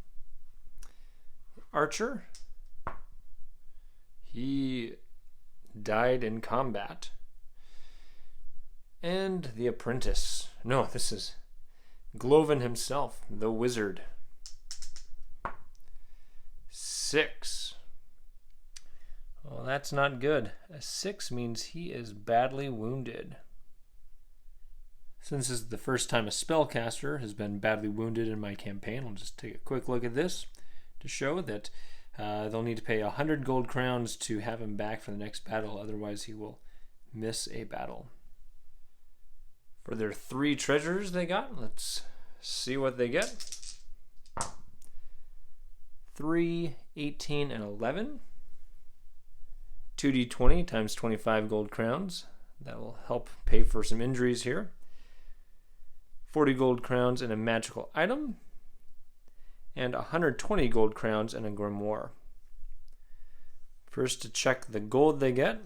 Archer. He died in combat. And the apprentice. No, this is Gloven himself, the wizard. 6. Well, that's not good. A 6 means he is badly wounded. Since this is the first time a spellcaster has been badly wounded in my campaign, I'll just take a quick look at this to show that they'll need to pay 100 gold crowns to have him back for the next battle, otherwise he will miss a battle. For their 3 treasures they got, let's see what they get. 3, 18, and 11. 2d20 times 25 gold crowns. That will help pay for some injuries here. 40 gold crowns and a magical item. And 120 gold crowns and a grimoire. First, to check the gold they get.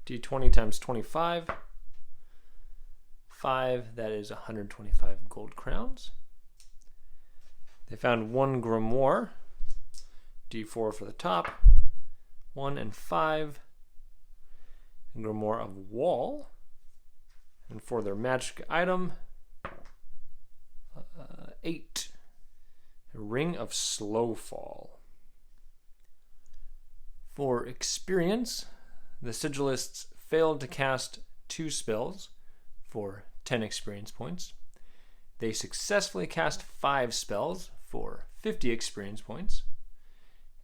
d20 times 25. 5, that is 125 gold crowns. They found 1 grimoire. d4 for the top. 1 and 5. A grimoire of wall. And for their magic item, 8. A ring of slowfall. For experience, the sigilists failed to cast 2 spells for 10 experience points. They successfully cast 5 spells for 50 experience points.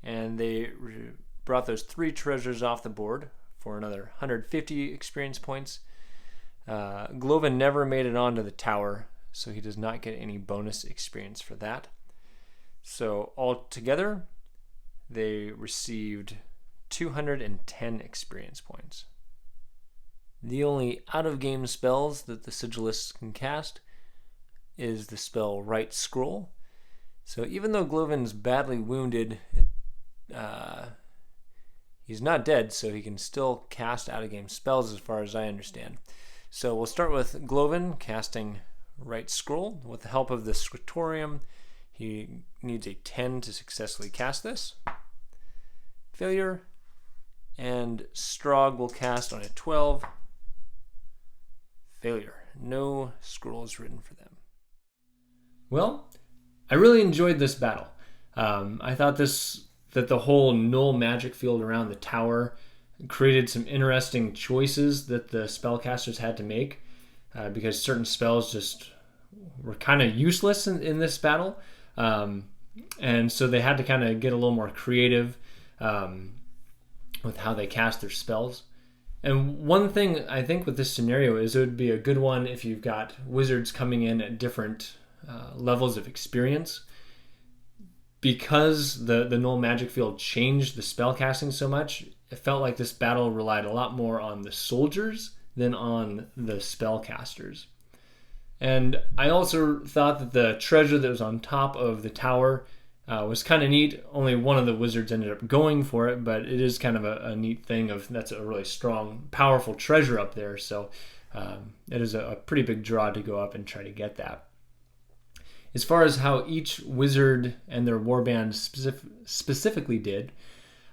And they brought those 3 treasures off the board for another 150 experience points. Gloven never made it onto the tower, so he does not get any bonus experience for that. So altogether, they received 210 experience points. The only out-of-game spells that the sigilists can cast is the spell Write Scroll. So even though Gloven's badly wounded, he's not dead, so he can still cast out-of-game spells as far as I understand. So we'll start with Gloven casting Write Scroll. With the help of the Scriptorium, he needs a 10 to successfully cast this. Failure. And Strog will cast on a 12. Failure. No scrolls written for them. Well, I really enjoyed this battle. I thought that the whole null magic field around the tower created some interesting choices that the spellcasters had to make, because certain spells just were kind of useless in this battle. And so they had to kind of get a little more creative with how they cast their spells. And one thing I think with this scenario is it would be a good one if you've got wizards coming in at different levels of experience. Because the null magic field changed the spell casting so much, it felt like this battle relied a lot more on the soldiers than on the spellcasters. And I also thought that the treasure that was on top of the tower was kind of neat. Only one of the wizards ended up going for it, but it is kind of a neat thing of that's a really strong, powerful treasure up there. So it is a pretty big draw to go up and try to get that. As far as how each wizard and their warband specifically did,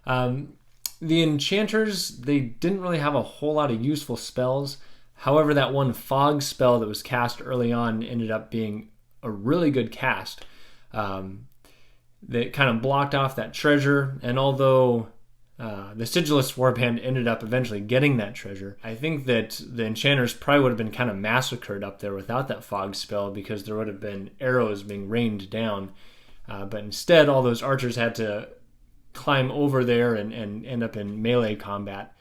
the enchanters, they didn't really have a whole lot of useful spells. However, that one fog spell that was cast early on ended up being a really good cast. That kind of blocked off that treasure, and although the Sigilist warband ended up eventually getting that treasure, I think that the enchanters probably would have been kind of massacred up there without that fog spell, because there would have been arrows being rained down. But instead, all those archers had to climb over there and end up in melee combat.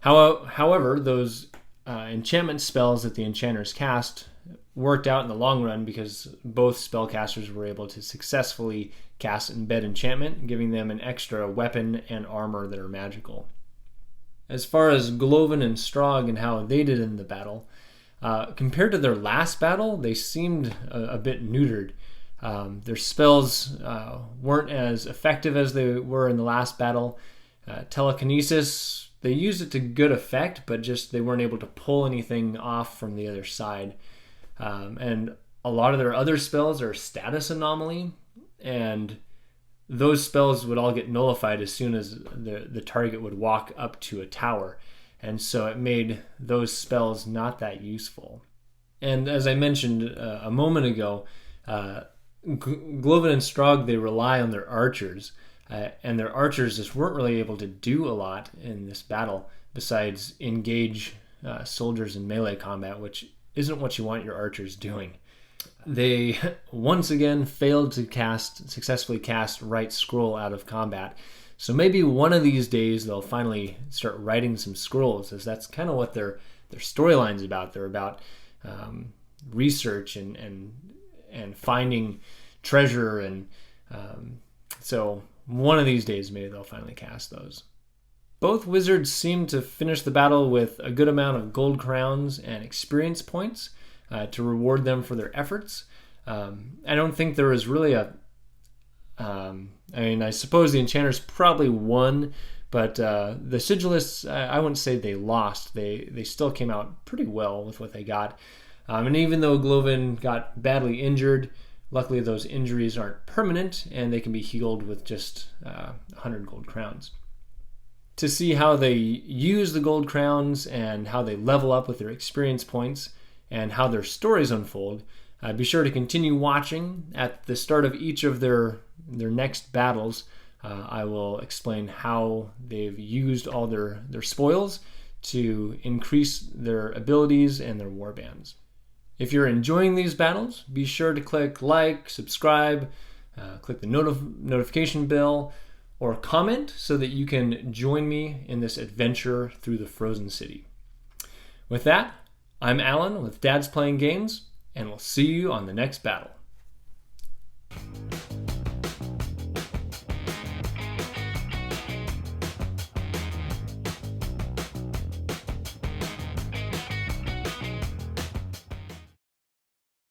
However, those enchantment spells that the enchanters cast worked out in the long run, because both spellcasters were able to successfully cast embed enchantment, giving them an extra weapon and armor that are magical. As far as Gloven and Strog and how they did in the battle, compared to their last battle, they seemed a bit neutered. Their spells weren't as effective as they were in the last battle. Telekinesis, they used it to good effect, but just they weren't able to pull anything off from the other side. And a lot of their other spells are status anomaly, and those spells would all get nullified as soon as the target would walk up to a tower. And so it made those spells not that useful. And as I mentioned a moment ago, Gloven and Strog, they rely on their archers, and their archers just weren't really able to do a lot in this battle besides engage soldiers in melee combat, which isn't what you want your archers doing. They once again failed to successfully cast Write Scroll out of combat. So maybe one of these days they'll finally start writing some scrolls, as that's kind of what their storyline's about. They're about research and finding treasure, and so one of these days maybe they'll finally cast those. Both wizards seemed to finish the battle with a good amount of gold crowns and experience points to reward them for their efforts. I don't think there was really I suppose the enchanters probably won, but the sigilists, I wouldn't say they lost. They still came out pretty well with what they got. And even though Gloven got badly injured, luckily those injuries aren't permanent, and they can be healed with just 100 gold crowns. To see how they use the gold crowns and how they level up with their experience points and how their stories unfold, be sure to continue watching. At the start of each of their next battles, I will explain how they've used all their spoils to increase their abilities and their warbands. If you're enjoying these battles, be sure to click like, subscribe, click the notification bell, or comment so that you can join me in this adventure through the Frozen City. With that, I'm Alan with Dad's Playing Games, and we'll see you on the next battle.